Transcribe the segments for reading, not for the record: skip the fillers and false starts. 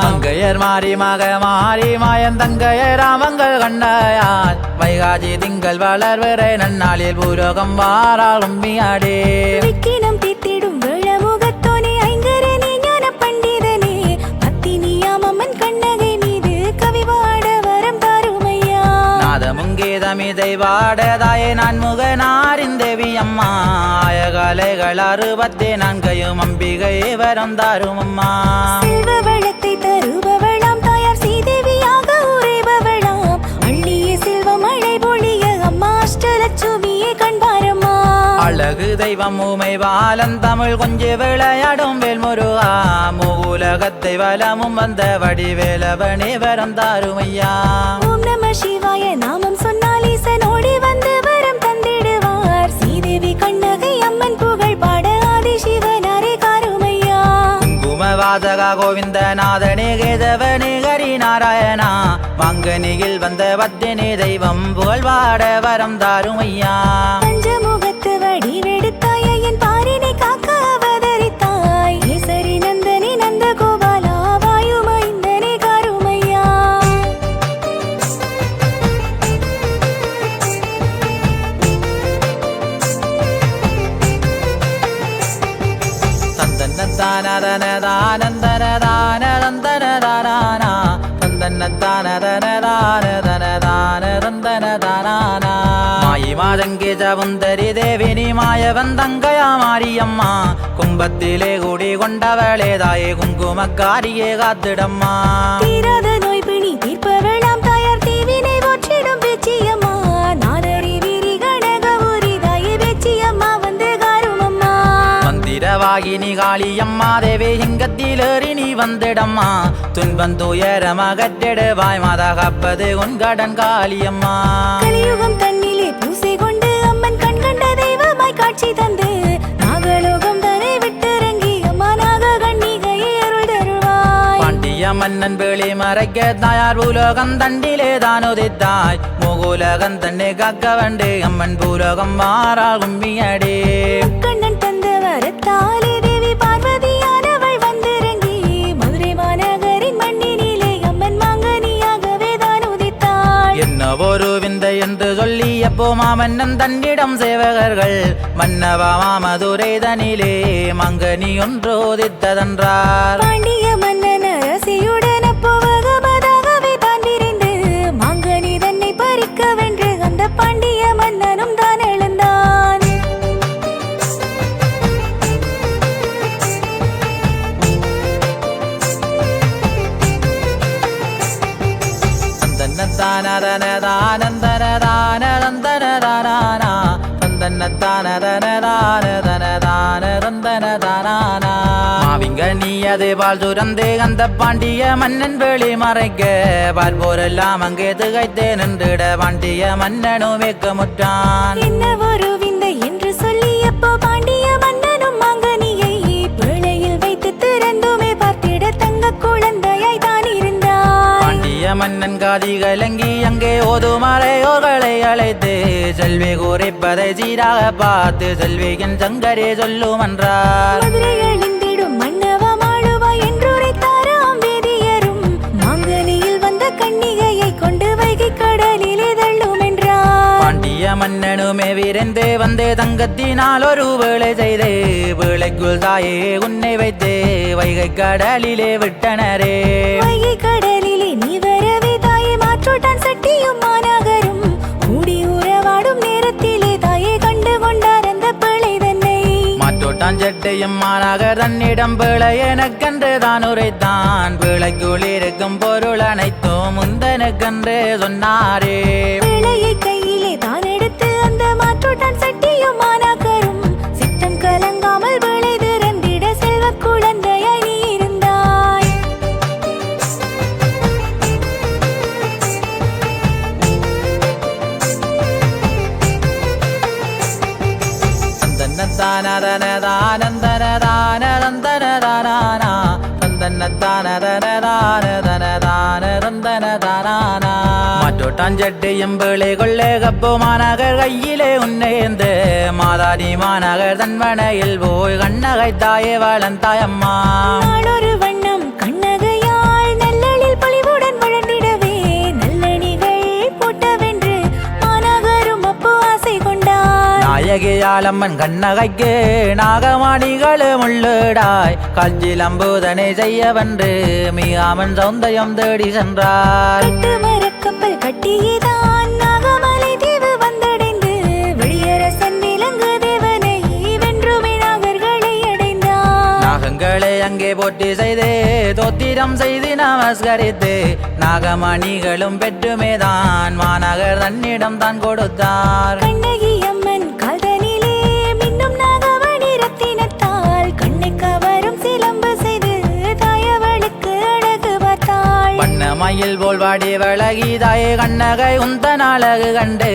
மங்கையர் மாறி மக மாறி மாயந்தங்கையர் ராமங்கள் கண்டாயால் வைகாஜி திங்கள் வளர்வரை நன்னாளில் பூலோகம் வாராள் உம்மியாடே விக்கினம் தீத்திடும் வேளமுகத்தோனே ஐங்கரனே ஞான பண்டிதனே பத்தினியாமம்மன் கண்ணகை மீது கவி பாட வரம் தாருமையா நாதமுங்கேதமிதை பாடதாயே நான் முகனாரின் தேவி அம்மா ஆயகாலைகள் 64 அம்பிகை வரம் தாரும் அம்மா செல்வ வளத்தை தருபவளாம் தாயார் சீதேவியாக உரைபவளாம் அள்ளிய செல்வ மழை பொழிய அம்மா அஷ்டலட்சுமியே கண்பாரம்மா அழகு தெய்வம் ஊமை பாலன் தமிழ் கொஞ்சி விளையாடும் வேல்முருகா மூலகத்தை வலமும் வந்த வடிவேலவனே வரம் தாருமையா ஓம் நம சிவாய நாமம் சொன்னால் ஈசனோடி வந்து வரம் தந்திடுவார் சீதேவி கண்ணகை அம்மன் புகழ் பாட ஆதி சிவனாரே காருமையா குங்குமவாதகா கோவிந்தநாதனே கேதவனே ஹரி நாராயணா வாங்கனியில் வந்த வத்தினி தெய்வம் புகழ் பாட வரம் தாருமையா பஞ்சமுகத்து வடிவெடுத்தாய என் பாரினை காக்க அவதரித்தாய் ஈசரி நந்தனி நந்த கோபாலா வாயுமைந்தனே காருமையா மாயி மாதங்கே ஜவுந்தரி தேவினி மாயவந்தங்கயா மாரியம்மா கும்பத்திலே கூடி கொண்டவளே தாயே குங்குமக்காரியே காத்திடம்மா தீராத நோய் பிணி தீர்ப்பவளாம் தாயார் தீவினை போற்றிடும் பேச்சியம்மா நாதரி வீரி கனகபுரி தாயே பேச்சியம்மா வந்து காருமம்மா மந்திரவாகினி காளியம்மா தேவி இங்கத்திலேறி நீ வந்திடம்மா துன்பம் துயரம் அகற்றிடுவாய் மாதா காப்பது உன் கடன் காளியம்மா கலியுகம் தன்னிலே பூசை கொண்டு அம்மன் கண் கண்ட தெய்வமாய் காட்சி தந்து நாகலோகம் தன்னை விட்டிறங்கி அம்மா நாக கண்ணிகையை அருள் தருவாய் பாண்டிய மன்னன் வேளி மறைக்க தாயார் பூலோகம் தண்டிலே தான் உதித்தாய் முகுலகம் தன்னை காக்க வண்டு அம்மன் பூலோகம் மாறாள் கும்பியடே கண்ணன் தந்த வரத்தாலே தேவி பார்வதியானவள் வந்திறங்கி மதுரை மாநகரின் மண்ணினிலே அம்மன் மாங்கனியாகவே தான் உதித்தாள் என்ன ஒரு விந்தை என்று சொல்லி எப்போ மாமன்னன் தன்னிடம் சேவகர்கள் மன்னவா மாமதுரை தனிலே மங்கனி ஒன்று உதித்ததென்றார் பாண்டிய மன்னன் அரசியுடன் அப்போ வகமதாகவே தான் விரைந்து மாங்கனி தன்னை பறிக்க வென்று அந்த பாண்டிய மன்னனும் தான் எழுந்தான் மாவிங்க நீ அது பால் சுரந்தே அந்த பாண்டிய மன்னன் வேளி மறைக்க பார்ப்போரெல்லாம் அங்கே திகைத்தே நின்றுட பாண்டிய மன்னனும் வெக்கமுற்றான் என்ன ஒரு விந்தை என்று சொல்லி அப்போ பாண்டிய மன்னனும் மாங்கனியை பிழையில் வைத்து திறந்துமே பார்த்திட தங்க குழந்தையாய் தான் இருந்தான் பாண்டிய மன்னன் காதி கலங்கி அங்கே ஓதுமறையோர்களை அழைத்து செல்வி கூறிப்பதை சீராக பார்த்து செல்வியின் சங்கரே சொல்லும் என்றார் மதுரை அழிந்திடும் மன்னவா மாளுவா என்றுரைத்தாராம் வேதியரும் மாங்கனியில் வந்த கன்னிகையை கொண்டு வைகை கடலிலே தள்ளும் என்றார் பாண்டிய மன்னனுமே விரைந்து வந்து தங்கத்தினால் ஒரு வேளை செய்து வேளைக்குள் தாயே உன்னை வைத்து வைகை கடலிலே விட்டனரே வைகை கடலிலே நீ வரவே தாயே மாற்றோட்டான் சட்டியும் மாநகரும் கூடி உறவாடும் நேரத்திலே தாயே கண்டு கொண்டார் அந்த பிள்ளை தன்னை மாற்றோட்டான் சட்டையும் மாநகர் தன்னிடம் பிழை எனக்கென்று தான் உரைத்தான் பிழைக்குள் இருக்கும் பொருள் அனைத்தும் முந்தனுக்கென்று சொன்னாரே பிள்ளையை கையிலே தான் எடுத்து அந்த மாற்றோட்டான் சட்டியும் மாநகரும் சித்தம் கலங்காமல் விளை திறந்திட செல்வ குழந்தையாய் நீ இருந்தாய் மாற்றோட்டான் சட்டையும் பிள்ளை கொள்ளே கப்பு மாநகர் கையிலே உன்னேந்து மாதாடி மாநகர் தன்மனையில் போய் கண்ணகை தாயே வளந்தாயம்மா நாளொரு வண்ணம் கண்ணகையாள் நல்லளில் பொலிவுடன் வளர்ந்திடவே நல்லணிகள் போட்டவென்று மாநகரும் அப்போ ஆசை கொண்டார் நாயகியாலம்மன் கண்ணகைக்கு நாகமாணிகளும் உள்ளடாய் காஞ்சில் அம்புதனை செய்யவென்று மிகாமன் சௌந்தயம் தேடி சென்றார் கட்டு மரக்கப்பல் கட்டியேதான் நாகமலை தீவு வந்தடைந்து வெளியரசன் விலங்கு தேவனை வென்றுமே நாகர்களை அடைந்தார் நாகங்களை அங்கே போட்டி செய்து தோத்திரம் செய்து நமஸ்கரித்து நாகமணிகளும் பெற்றுமேதான் மாநகர் தன்னிடம் தான் கொடுத்தார் கண்ணகி அம்மன் கால்தனிலே மின்னும் நாகமணி ரத்தினத்தால் கண்ணை கவரும் சிலம்பு செய்து தாயவளுக்கு அழகு பார்த்தாள் மயில் போல் வாடி விலகி தாயே கண்ணகை உந்தன் அழகு கண்டு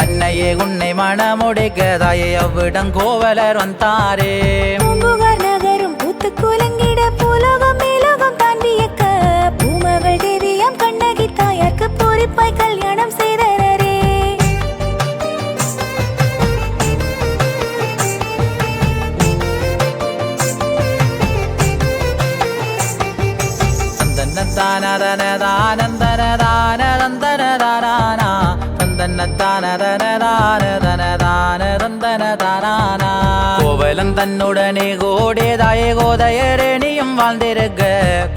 அன்னையே உன்னை மனமுடிக்க தாயே அவ்விடம் கோவலர் வந்தாரே பூம்புகார் நகரும் பூத்து குலங்கிட பூலோகம் மேலோகம் தான் வியக்க பூமகள் தேவியாம் கண்ணகி தாயார்க்கு பொறிப்பாய் கல்யாணம் செய்தனரே கோவலன் தன்னுடனே கோடேதாயே கோதையரேணியும் வாழ்ந்திருக்க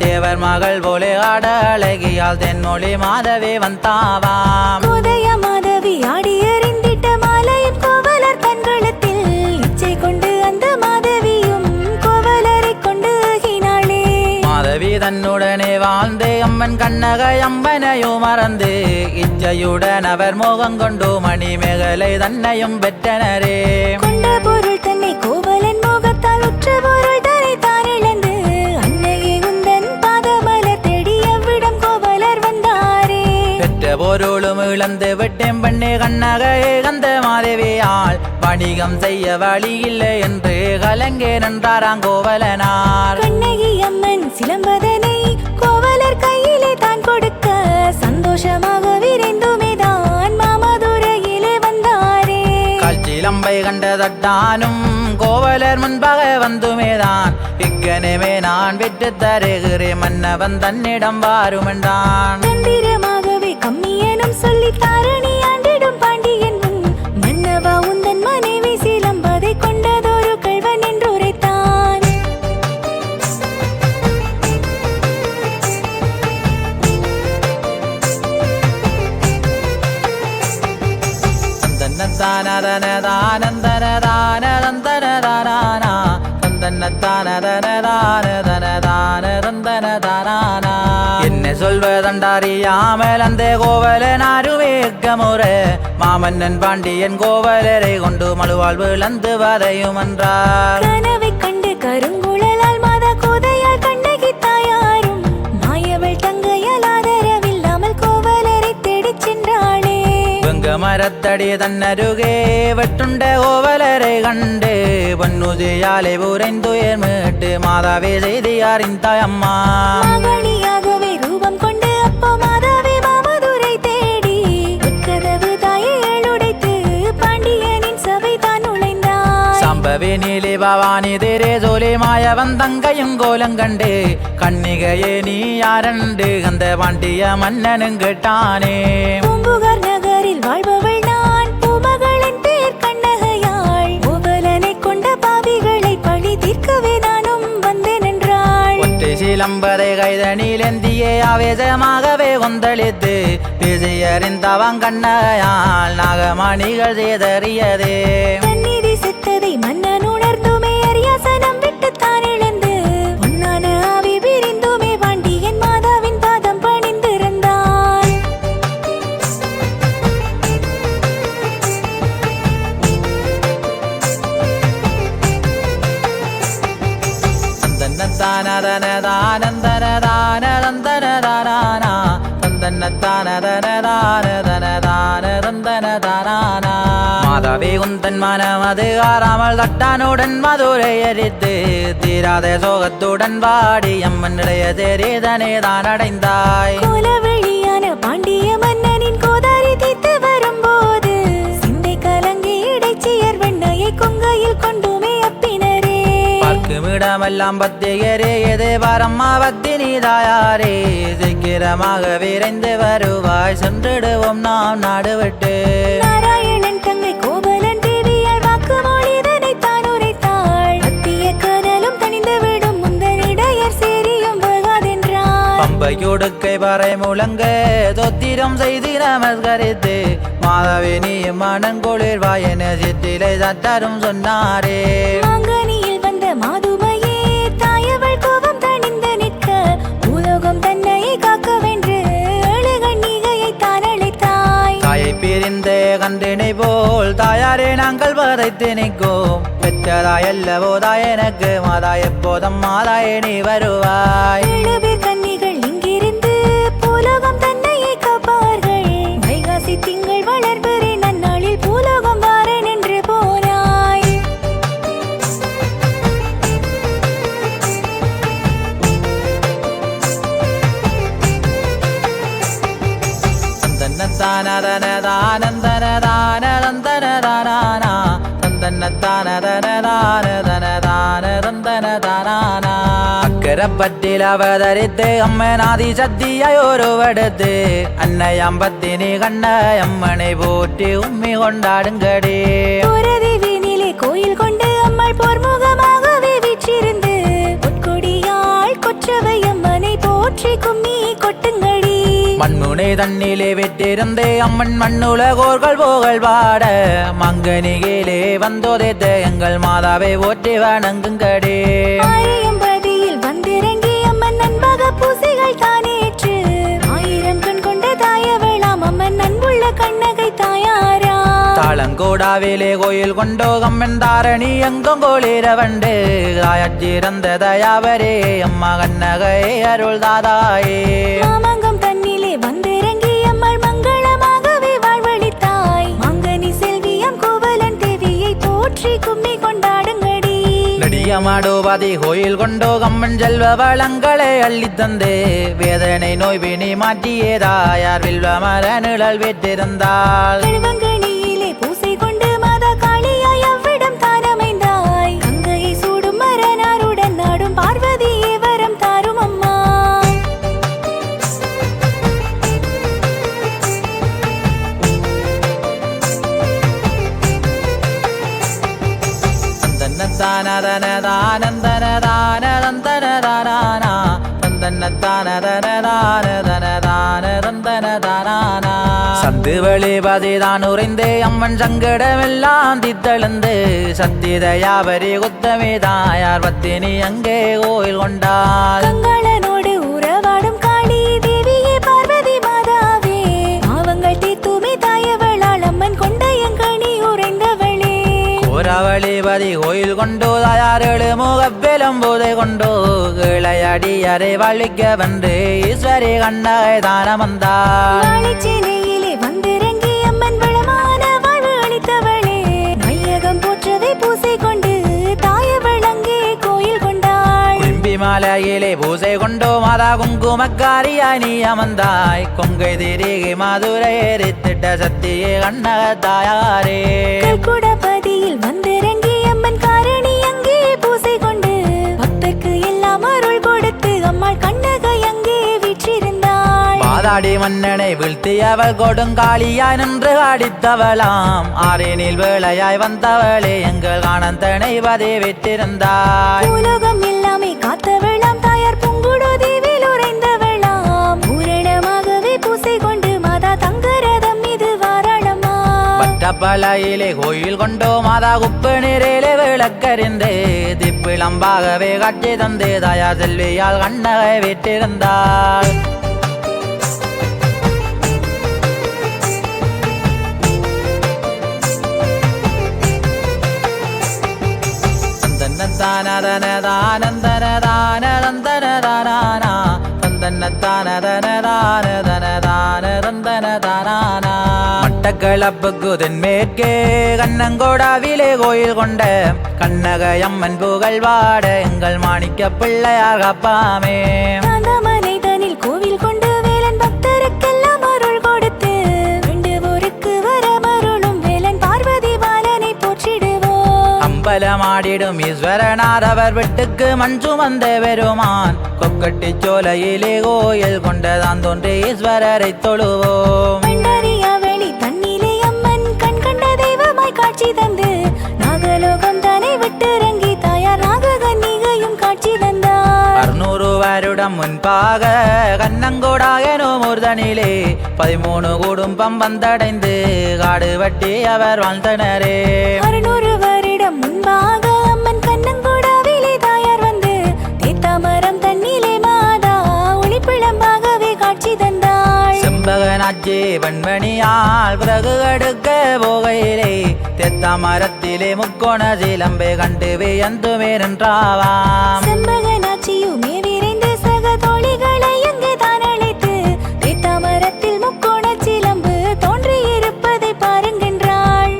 தேவர் மகள் போலே ஆட அழகியால் தென்மொழி மாதவே வந்தாவாம் கோதைய மாதவி ஆடி எறிந்திட்ட மாலையும் கோவலர் கண்களத்தில் இச்சை கொண்டு அந்த மாதவியும் கோவலரை கொண்டு ஆகினாளே மாதவி தன்னுடனே வாழ்ந்து அம்மன் கண்ணகை அம்மனையும் மறந்து இச்சையுடன் அவர் மோகம் கொண்டு மணிமேகலை தன்னையும் பெற்றனரே கொண்ட பொருள் தன்னை கோவலன் மோகத்தால் உற்ற பொருள் தன்னை தான் இழந்து அன்னையே உந்தன் பாதமலர் தேடி அவ்விடம் கோவலர் வந்தாரே பெற்ற பொருளும் இழந்து விட்டேன் பண்ணே கண்ணகையே கந்த மாதவியால் வணிகம் செய்ய வழி இல்லை என்று கலங்கே நின்றாராம் கோவலனார் கண்ணகி அம்மன் சிலம்பதனை கோவலர் கையிலே தான் கொடுக்க சந்தோஷமாக விரைந்துமே தான் மாமதுரையிலே வந்தாரே கால்ச்சிலம்பை கண்டதட்டானும் கோவலர் முன்பாக வந்துமேதான் இக்கனவே நான் விட்டு தருகிறேன் மன்னவன் தன்னிடம் வாருமென்றான் தந்திரமாகவே கம்மியனும் சொல்லி தாரணி ஆண்டிடும் பாண்டியன் முன் மன்னவா உந்தன் மனைவி சிலம்பதை கொண்டதொரு கள்வன் என்று உரைத்தான் என்ன சொல்வதண்டறியாமல் அந்த கோவலன் அருவேக்க முறை மாமன்னன் பாண்டியன் கோவலரை கொண்டு மழுவாழ்வு இழந்து வதையும் என்றார் கனவை கண்டு கருங்குழலால் மாதா கோதையால் கண்ணகி தாயாரும் மாயவள் தங்கையால் ஆதரவில்லாமல் கோவலரை தேடிச் சென்றாளே வெங்க மரத்தடி தன்னருகே வெட்டுண்ட கோவலரை கண்டு பொன்னுதியாலை உரைந்துயர் மீட்டு மாதாவே செய்தி அறிந்தாய் அம்மா மகளியாகவே ரூபம் கொண்டு அப்போ மாதாவே மாமதுரை தேடி உட்கதவு தாயை எழுடைத்து பாண்டியனின் சபை தான் நுழைந்தார் சம்பவே நீலி பவானி தேரே சோலை மாயவன் தங்கையும் கோலம் கண்டு கண்ணிகையே நீ யாரண்டு அந்த பாண்டிய மன்னனும் கேட்டானே பூம்புகார் நகரில் வாழ்பவள் நான் பூமகளின் பேர் கண்ணகையாள் கோவலனை கொண்ட பாவிகளை பழி தீர்க்கவே நானும் வந்தேன் என்றாள் ஒற்றை சிலம்பரை கைதனிலேந்தியே ஆவேசமாகவே கொந்தளித்து பேசியறிந்தவன் கண்ணகையால் நாகமணிகள் செய்தறியதே தன்னிதி செத்ததை மன்னன் உணர்ந்துமே அரியாசனம் விட்டு தான் இழந்து பொன்னான ஆவி பிரிந்துமே பாண்டியன் மாதாவின் பாதம் பணிந்திருந்தான் தந்தன தானா மாதாவே உந்தன் மனமது ஆறாமல் தட்டானுடன் மதுரை எரித்து தீராத சோகத்துடன் வாடி அம்மன் இடைய தெரிதனே தான் அடைந்தாய் கோலவெளியான பாண்டிய மன்னனின் கோதாரி தீத்து வரும்போது சிந்தை கலங்கி இடைச்சியர் வெண்ணையை கொங்கையில் கொண்டுமே அப்பினரே பார்க்குமிடமெல்லாம் பத்திகரே எதே வரம்மா பத்தினி தாயாரே சீக்கிரமாக விரைந்து வருவாய் சென்றிடுவோம் நாம் நாடு விட்டு நாராயணன் தங்கை கோவலன் தேவியால் வாக்கு மொழிதனை தான் உரைத்தாள் அத்திய கனலும் தணிந்து விடும் முந்தனிடையர் சேரியும் வகாதென்றார் பம்பையொடுக்கை வரை முழங்க தொத்திரம் செய்து நமஸ்கரித்து மாதாவே நீ மனங்குளிர்வாய் என சித்திலை சட்டரும் சொன்னாரே மாங்கனியில் வந்த மாதுமையே தாயவள் கோபம் தணிந்து நிற்க பூலோகம் தன்னையை காக்கவென்று அழுகண்ணிகையை தான் அழைத்தாய் தாயை பிரிந்தே கன்றினை போல் தாயாரே நாங்கள் வதைத்து நிற்கும் பெற்றதாயல்லவோ தாய் எனக்கு மாதா எப்போதும் மாதாயே நீ வருவாய் 7 பேர் கன்னிகள் இங்கிருந்து பூலோகம் தன்னையை காப்பார்கள் வைகாசி திங்கள் வளர்பிறை நன்னாளில் பூலோகம் வாரேன் என்று போனாய் അക്കരപ്പറ്റിൽ അവതരിത്ത് അമ്മനാദി സദ്യയൊരുവെടുത്ത് അന്നയമ്പത്തിനി കണ്ട അമ്മനെ പോറ്റി ഉമ്മി കൊണ്ടാടുങ്കടി போரதேவினிலே கோயில் கொண்டு அம்மாள் போர்முகமாகவே வீற்றிருந்து பொற்கொடியாள் கொற்றவை அம்மனை போற்றி கும்மி கொட்டுங்கடி மண்முனை தண்ணிலே விட்டிருந்தே அம்மன் மண்ணுலகோர்கள் புகழ் பாட மங்கனிகிலே வந்தோதைத்த எங்கள் மாதாவை ஓட்டி வணங்குங்கடி ஆரியம்பதியில் வந்திறங்கி அம்மன் நண்பக பூசைகள் தானேற்று 1000 கண் கொண்ட தாயவளாம் அம்மன் அன்புள்ள கண்ணகை தாயாரா தாளங்கோடாவிலே கோயில் கொண்டோ அம்மன் தாரணி எங்கும் கோளிரவண்டு தாயச்சிறந்த தயாவரே அம்மா கண்ணகை அருள் தாதாயே மாமங்கம் தன்னிலே வந்திறங்கி அம்மாள் மங்களமாகவே வாழ்வழித்தாய் மங்கனி செல்வியம் கோவலன் தேவியை போற்றி கும்மி கொண்டாடுங்கடி நடியமாடுவதி கோயில் கொண்டோ அம்மன் செல்வ வளங்களை அள்ளித்தந்து வேதனை நோய் பிணி மாற்றியே தாயார் வில்வ மர நிழல் வெற்றிருந்தாள் எழுவங்கனியிலே பூசை கொண்டு மாதா காளியாய் அவ்விடம் தான் அமைந்தாய் கங்கையை சூடும் மரனாருடன் நாடும் பார்வதியே வரம் தாரும் அம்மா சந்து வழிபதிதான் உறைந்தே அம்மன் சங்கடமெல்லாம் தித்தெழுந்து சத்திதயாவரி குத்தமே தாயார் பத்தினி அங்கே கோயில் கொண்டாள் கங்களனோடு உறவாடும் காளி தேவியே பார்வதி மாதாவே பாவங்கள் தீர்த்துமே தாயவளால் அம்மன் கொண்ட எங்கனி உறைந்தவளே புறவழிபதி கோயில் கொண்டோ தாயாரேழு முகப்பெலும் போதை கொண்டோ கிளையடியரை வழிக்க வந்து ஈஸ்வரி கண்ணகை தானம் வந்தாள் வாழைச்சேனையிலே வந்திறங்கி அம்மன் வளமான வாழ்வு அளித்தவளே மையகம் போற்றவே பூசை கொண்டு தாயவள் அங்கே கோயில் கொண்டாள் கும்பி மாலையிலே பூசை கொண்டோ மாதா குங்குமக்காரியாய் நீ அமர்ந்தாய் கொங்கை திரிகை மதுரை எரித்திட்ட சத்தியே கண்ணக தாயாரே கல்குடபதியில் வந்திறங்கி அம்மன் காரணி அங்கே பூசை கொண்டு பக்தர்க்கு எல்லாம் அருள் கொடுத்து அம்மாள் கண்ணகை அங்கே வீற்றிருந்தாள் பாதாடி மன்னனை வீழ்த்தியவள் கொடுங்காளியாய் நின்று அடித்தவளாம் ஆரேனில் வேளையாய் வந்தவளே எங்கள் காணந்தனை பதி விட்டிருந்தாய் பூலோகம் எல்லாமே காத்தவளாம் தாயார் பூங்குடோ தேவில் உறைந்தவளாம் பூரணமாகவே பூசை கொண்டு மாதா தங்கரதம் மீது வாராளமா பட்டப்பளையிலே கோயில் கொண்டோ மாதா குப்பு நீரிலே விளக்கறிந்து திப்பிளம்பாகவே காட்சி தந்து தாயார் செல்வியால் கண்ணகை விட்டிருந்தாள் மட்டக்களப்புக்கு தென்மேற்கே கண்ணங்கோடாவிலே கோயில் கொண்ட கண்ணகையம்மன் புகழ் வாட எங்கள் மாணிக்க பிள்ளையார் காப்பாமே. மனைதனில் கோவில் கொண்டு வேலன் பக்தருக்கெல்லாம் அருள் கொடுத்து வேண்டுவோருக்கு வரமருளும் வேலன் பார்வதி பாலனை போற்றிடுவோம். அம்பலமாடிடும் ஈஸ்வரனார் அவர் விட்டுக்கு மண் சுமந்த பெருமான் கொக்கட்டி சோலையிலே கோயில் கொண்டதான் தோன்றி ஈஸ்வரரை தொழுவோம். வெளி தன்னிலே அம்மன் கண் கண்ட தெய்வமாய் காட்சி தந்து நாகலோகம் தானே விட்டிறங்கி தாயார் நாககன்னிகையும் காட்சி தந்தார். 600 வருடம் முன்பாக கண்ணங்கோடாயனும் ஊர்தனிலே 13 குடும்பம் வந்தடைந்து காடு வட்டி அவர் வாழ்ந்தனரே. 600 வருடம் முன்பாக அம்மன் கண்ணங்கோடாவிலே தாயார் வந்து தேத்தாமரம் தன்னிலே மாதா ஒளிப்பிளம்பாகவே காட்சி தந்தாள். செம்பகனாச்சி வெண்மணியால் பிறகு அடுக்க போகையிலே தெத்தாமரத்திலே முக்கோண சிலம்பை கண்டு வியந்துமே நின்றாவாம். செம்பகனாச்சியுமே விரைந்து சக தோழிகளை அங்கே தான் அழைத்து தேத்தாமரத்தில் முக்கோண சிலம்பு தோன்றியிருப்பதை பாருங்கென்றாள்.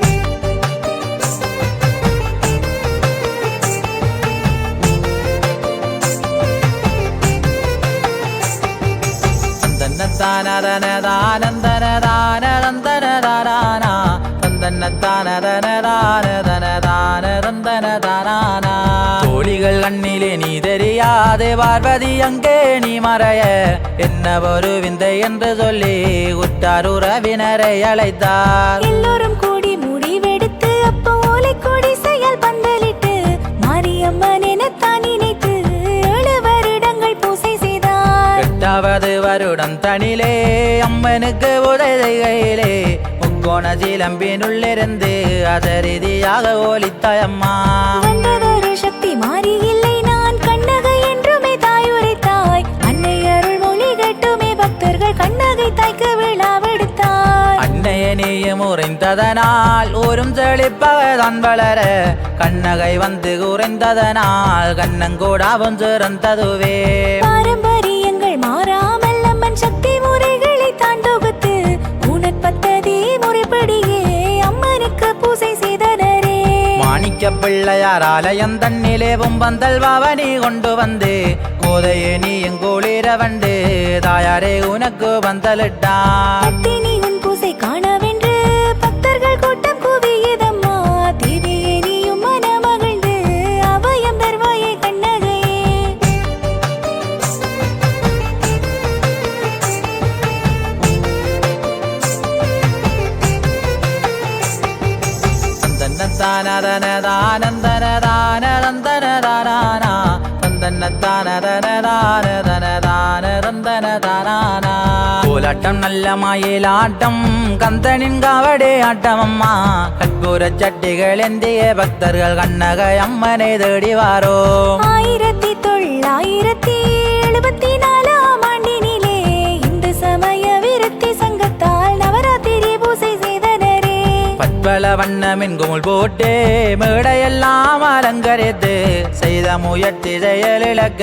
தோழிகள் கண்ணிலே நீ தெரியாதே பார்வதி அங்கே நீ மறைய என்ன ஒரு விந்தை என்று சொல்லி உற்றார் உறவினரை அழைத்தார். எல்லோரும் கூடி முடிவெடுத்து அப்போ ஓலை கொடி செயல் பந்தலிட்டு மாரியம்மன் எனத்தான் நினைத்து 7 வருடங்கள் பூசை செய்தார். 8வது வருடம் தனிலே அம்மனுக்கு உதவிகையிலே முக்கோண சிலம்பினுள்ளிருந்து அதரீதியாக ஒலித்தாயம்மா. வந்ததொரு சக்தி மாறி இல்லை நான் கண்ணகை என்றுமே தாய் உரைத்தாய். அன்னை அருள் மொழி கேட்டுமே பக்தர்கள் கண்ணகை தாய்க்கு விழாவெடுத்தார். அன்னைய நீயும் உறைந்ததனால் ஊரும் செழிப்பகதான் வளர கண்ணகை வந்து உறைந்ததனால் கண்ணங்கூடாவும் சிறந்ததுவே. பாரம்பரியங்கள் மாறாமல் அம்மன் சக்தி முறைகளை தான் தொகுத்து ஊனற்பத்ததி முறைப்படியே அம்மனுக்கு பூசை செய்தனரே. மாணிக்க பிள்ளையார் ஆலயம் தன்னிலேவும் பந்தல் பாவனி கொண்டு வந்து கோதையே நீ எங்கூளிர வண்டு தாயாரே உனக்கு பந்தலிட்டான். பத்தினி உன் பூசை காணவென்று பக்தர்கள் கூட்டம் குவியதம்மா. தேவியே நீயும் மனமகிழ்ந்து அபயம் தருவாயே கண்ணகையே. கோலாட்டம் நல்ல மயிலாட்டம் கந்தனின் காவடே ஆட்டம் அம்மா கற்பூர சட்டிகள் எந்திய பக்தர்கள் கண்ணகை அம்மனை தேடி வாரோ. 1974ஆம் ஆண்டினிலே இந்து சமய விருத்தி சங்கத்தால் நவராத்திரி பூசை செய்தனரே. பற்பல வண்ணமின் குமுள் போட்டு மேடையெல்லாம் அலங்கரித்து செய்த முயற்சி செயலிழக்க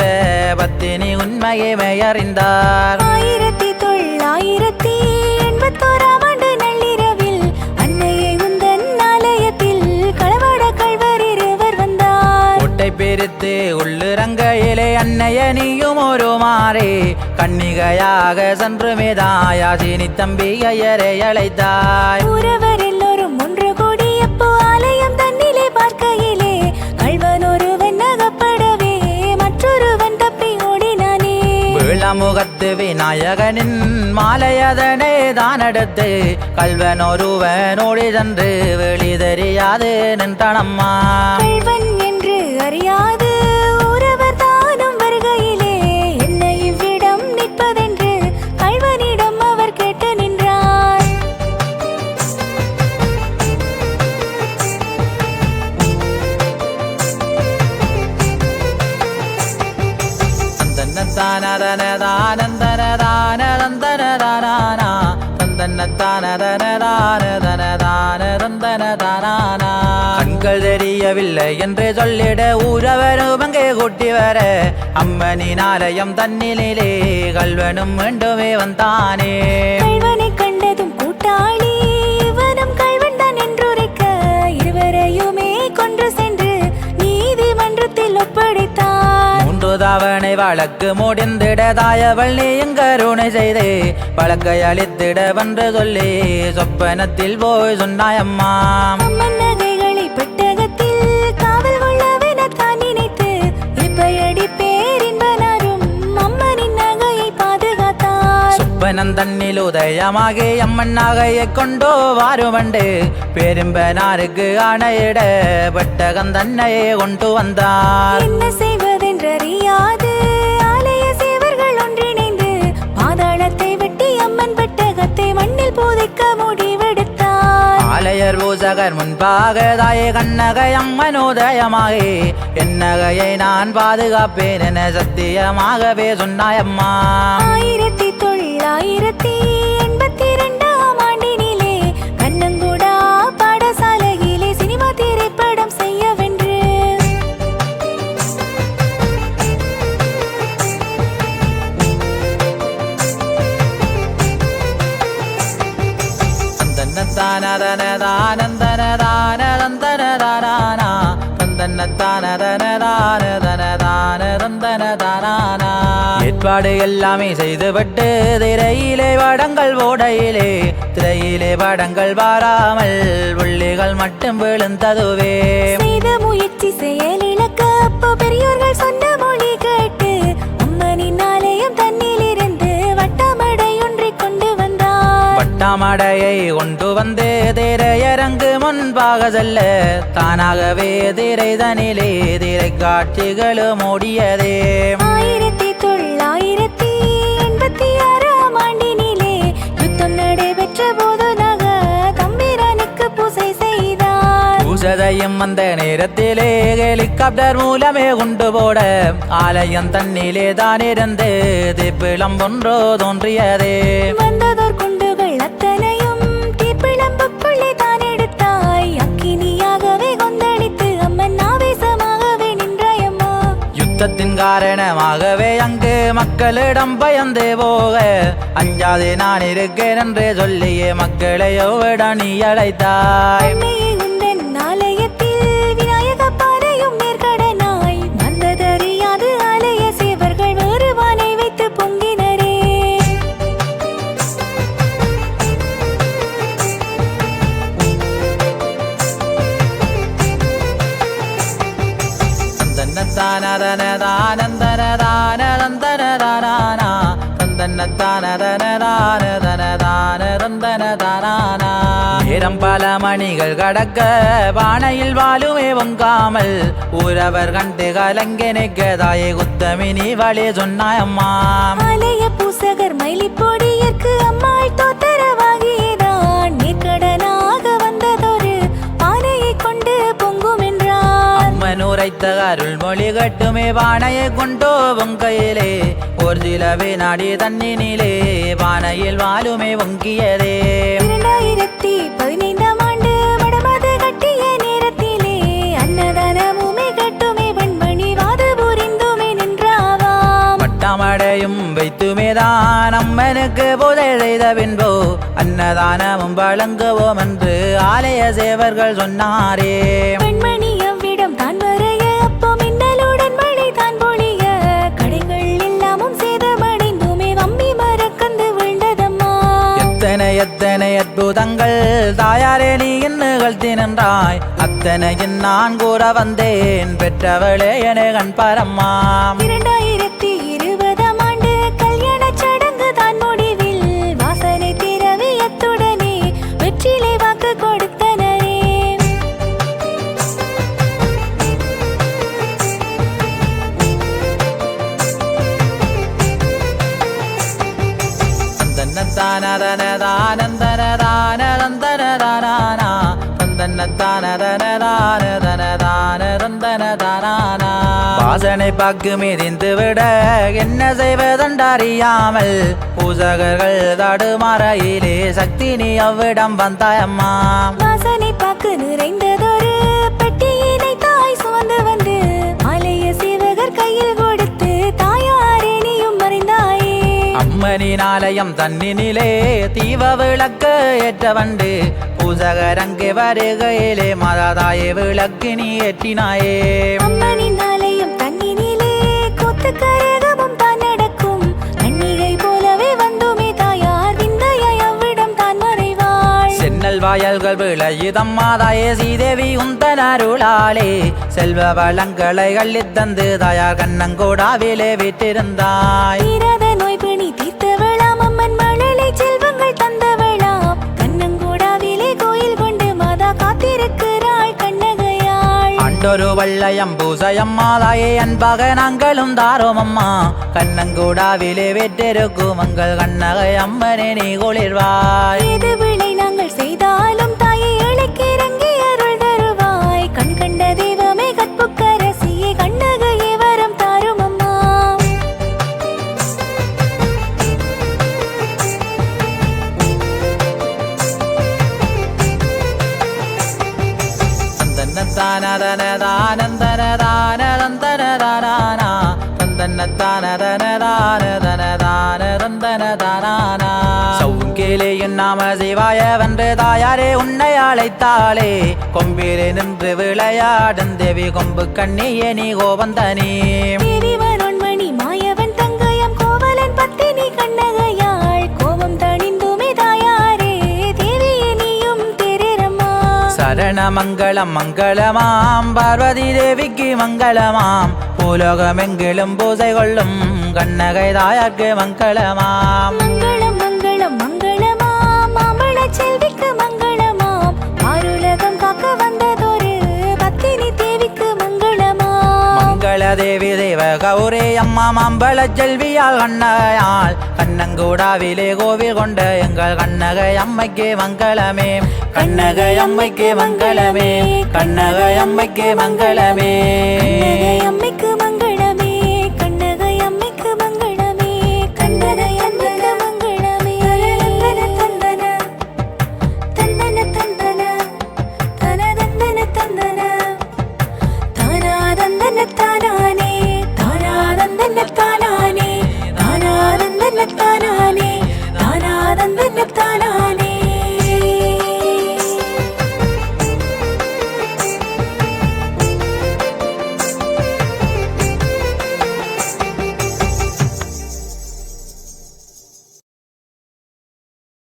பத்தினி உண்மையை அறிந்தார். 1981ஆம் ஆண்டு நள்ளிரவில் அன்னையை உந்தன் ஆலயத்தில் களவாட கள்வர் இருவர் வந்தார். கோட்டை பிரித்து உள்ளிறங்கையிலே அன்னைய நீயும் ஒரு மாறி கன்னிகையாக சென்று மேதாயாசினி தம்பி ஐயரை அழைத்தாய். உறவர் எல்லோரும் ஒன்று கூடி அப்போ ஆலயம் தன்னிலே பார்க்கையிலே கள்வன் ஒருவன் அகப்படவே மற்றொருவன் தப்பி ஓடினானே. விளமுகத்து விநாயகனின் மாலையதனை தான் எடுத்து கல்வன் ஒருவன் ஓடி சென்று வெளி தெரியாது நின்றனம்மா. கள்வன் என்று அறியாது உறவர் தானும் வருகையிலே என்ன இவ்விடம் நிற்பதென்று கள்வனிடம் அவர் கேட்டு நின்றார். கண்கள் தெரியவில்லை என்று சொல்லிட ஊரவரும் அங்கே கூட்டி வர அம்மனின் ஆலயம் தன்னிலே கல்வனும் மீண்டுமே வந்தானே. கள்வனை கண்டதும் கூட்டாளி இவனும் கள்வன் தான் என்றுரைக்க இருவரையுமே கொன்று சென்று நீதிமன்றத்தில் ஒப்படைத்தான். 3 தவணை வழக்கு முடிந்திட தாயவள் நீயும் கருணை செய்தே வழக்கை அளித்திட வென்று சொல்லி சொப்பனத்தில் போய் சொன்னாயம்மா. அம்மன் நகைகளை பெட்டகத்தில் காவல் கொள்ளவென தான் நினைத்து இப்படி பேரின்பனாரும் அம்மனின் நகையை பாதுகாத்தார். சொப்பனம் தன்னில் உதயமாகி அம்மன் நகையை கொண்டோ வாருவண்டு பேரின்பனாருக்கு ஆணையிட பெட்டகம் தன்னையே கொண்டு வந்தார். என்ன செய்வதென்றறியாது ஆலய சேவர்கள் ஒன்றிணைந்து பாதாளத்தை வெட்டி அம்மன் பெட்டகத்தை மண்ணில் புதைக்க முடிவெடுத்தார். ஆலயர் பூசகர் முன்பாக தாயே கண்ணகை அம்மன் உதயமாகி என் நகையை நான் பாதுகாப்பேன் என சத்தியமாகவே சொன்னாயம்மா. 1982ஆம் ஆண்டினிலே கண்ணங்குடா பாடசாலையிலே சினிமா திரைப்படம் செய்யவென்று ஏற்பாடு எல்லாமே செய்துவிட்டு திரையிலே வடங்கள் ஓடையிலே திரையிலே வடங்கள் வாராமல் புள்ளிகள் மட்டும் விழுந்ததுவே. செய்த முயற்சி செயலிழக்க அப்போ பெரியோர்கள் சொன்ன மொழி கேட்டு அம்மனின் ஆலயம் தன்னிலிருந்து வட்டமடை ஒன்றை கொண்டு வந்தார். வட்டமடையை கொண்டு வந்து திரையரங்கு முன்பாக செல்ல தானாகவே திரை தனிலே திரை காட்சிகளும் ஓடியதே. 1986ஆம் ஆண்டினிலே யுத்தம் நடைபெற்ற போது நக தம்பிரானுக்கு பூசை செய்தார். பூசதையும் அந்த நேரத்திலே ஹெலிகாப்டர் மூலமே கொண்டு போட ஆலயம் தன்னிலே தான் இருந்து தீப்பிளம் ஒன்றோ தோன்றியதே. வந்ததோர் குண்டுகள் அத்தனையும் தீப்பிழம்புக்குள்ளே தான் எடுத்தாய். அக்கினியாகவே கொந்தளித்து அம்மன் ஆவேசமாகவே நின்றாயம்மா. யுத்தத்தின் காரணமாகவே அங்கு மக்களிடம் பயந்து போக அஞ்சாதே நான் இருக்கேன் என்று சொல்லியே மக்களை எவ்விட நீ அழைத்தாய். உண்மையை உந்தன் ஆலயத்தில் விநாயக பாறையும் நேர்கடனாய் வந்ததறியாது ஆலய சேவர்கள் வேறு வானை வைத்து பொங்கினரே. நேரம் பல மணிகள் கடக்க பானையில் வாழுமே பொங்காமல் ஊரவர் கண்டு கலங்கினைக்க தாயை குத்தமினி வழி சொன்னாயம்மா. ஆலய பூசகர் மயிலிப்பொடியற்கு அம்மாள் தோத்தரவாகியதான் நேர்கடனாக வந்ததொரு பானையை கொண்டு பொங்கும் என்றார். அம்மன் உரைத்த அருள்மொழி கட்டுமே பானையை கொண்டோ பொங்கையிலே ஒரு சில வினாடி தண்ணினிலே பானையில் வாழுமே பொங்கியதே. 2015ஆம் ஆண்டு வடமது கட்டிய நேரத்திலே அன்னதானமுமே கட்டுமே வெண்மணி வாது புரிந்துமே நின்றாவாம். வட்டமடையும் வைத்துமேதான் அம்மனுக்கு பூஜை செய்த பின்போ அன்னதானமும் வழங்குவோம் என்று ஆலய சேவர்கள் சொன்னாரே. வெண்மணி அவ்விடம் தான் வரைய அப்போ மின்னலுடன் மழை தான் பொழிய கடைகள் எல்லாமும் சேதமடைந்துமே வம்பி மரக்கந்து விழுந்ததம்மா. எத்தனை எத்தனை அற்புதங்கள் தாயாரே நீ நிகழ்த்தி நின்றாய் அத்தனையின் நான் கூற வந்தேன் பெற்றவளே என கண் பாரம்மா. 2020ஆம் ஆண்டு கல்யாண சடங்கு தான் முடிவில் வாசனை திரவியத்துடனே வெற்றிலை வாக்கு கொடுத்தனரே. வாசனை பாக்கு மிதிந்து விட என்ன செய்வதென்றறியாமல் பூசகர்கள் தடுமாறையிலே சக்தி நீ அவ்விடம் வந்தாயம்மா. வாசனை பாக்கு நிறைந்ததொரு ஆலயம் தன்னினிலே தீவ விளக்கு ஏற்ற வண்டு பூசகரங்கே வருகையிலே மததாயே விளக்கு நீ ஏற்றினாயே அம்மனின் ஆலயம் தன்னினிலே கூத்து கரகமும் தான் நடக்கும் கன்னிகை போலவே வந்துமே தாயார் விந்தையாய் அவ்விடம் தான் மறைவாள் சென்னல் வாயல்கள் விளையுதம்மாதாயே ஸ்ரீதேவி உந்தன் அருளாலே செல்வ வளங்களை அள்ளித்தந்து தாயார் கண்ணங்கோடாவிலே விட்டிருந்தாய் தீராத நோய் பிணி தீர்த்தவளாம் அம்மன் மழலை செல்வங்கள் தந்தவளாம் கண்ணங்கூடாவிலே கோயில் கொண்டு மாதா காத்திருக்கிறாள் கண்ணகையாள் அண்டொரு வள்ளயம் பூசையம் மாதாயே அன்பாக நாங்களும் தாரோம் அம்மா கண்ணங்கூடாவிலே வெற்றிருக்கும் மங்கள் கண்ணகை அம்மனே நீ குளிர்வாய் ஏது விளை நாங்கள் செய்தாலும் தாயை இறங்கி அருள் தருவாய் கண் கண்ட தெய்வமே கற்புக்கரசியே கண்ணகையே வரம் தாரும் அம்மா நாம சிவாய வென்று தாயாரே உன்னை அழைத்தாளே கொம்பிலே நின்று விளையாடும் தேவி கொம்பு கண்ணியே நீ கோவந்தனே தேவி வருண்மணி மாயவன் தங்கையம் கோவலன் பத்தினி கண்ணகையாள் கோபம் தணிந்துமே தாயாரே தேவியே நீயும் திரேரம்மா சரண மங்களம் மங்களமாம் பார்வதி தேவிக்கு மங்களமாம் பூலோகமெங்கிலும் பூசை கொள்ளும் கண்ணகை தாயார்க்கு மங்களமாம் மங்களம் மங்களம் மங்களமாம் மாமள செல்விக்கு மங்களமாம் ஆருலகம் காக்க வந்ததொரு பத்தினி தேவிக்கு மங்களமாம் மங்கள தேவி தேவ கௌரே அம்மா மாம்பழ செல்வியால் கண்ணகையால் கண்ணங்கூடாவிலே கோவில் கொண்ட எங்கள் கண்ணகை அம்மைக்கு மங்களமே கண்ணகை அம்மைக்கு மங்களமே கண்ணகை அம்மைக்கு மங்களமே கண்ணகை அம்மைக்கு மங்களமே கண்ணகை அம்மைக்கு மங்களமே கண்ணகை அம்மைக்கு மங்களமே தந்தன தந்தன தந்தன தன தந்தன தந்தன தானா தந்தன தானானே தானா தந்தன தானானே தானா தந்தன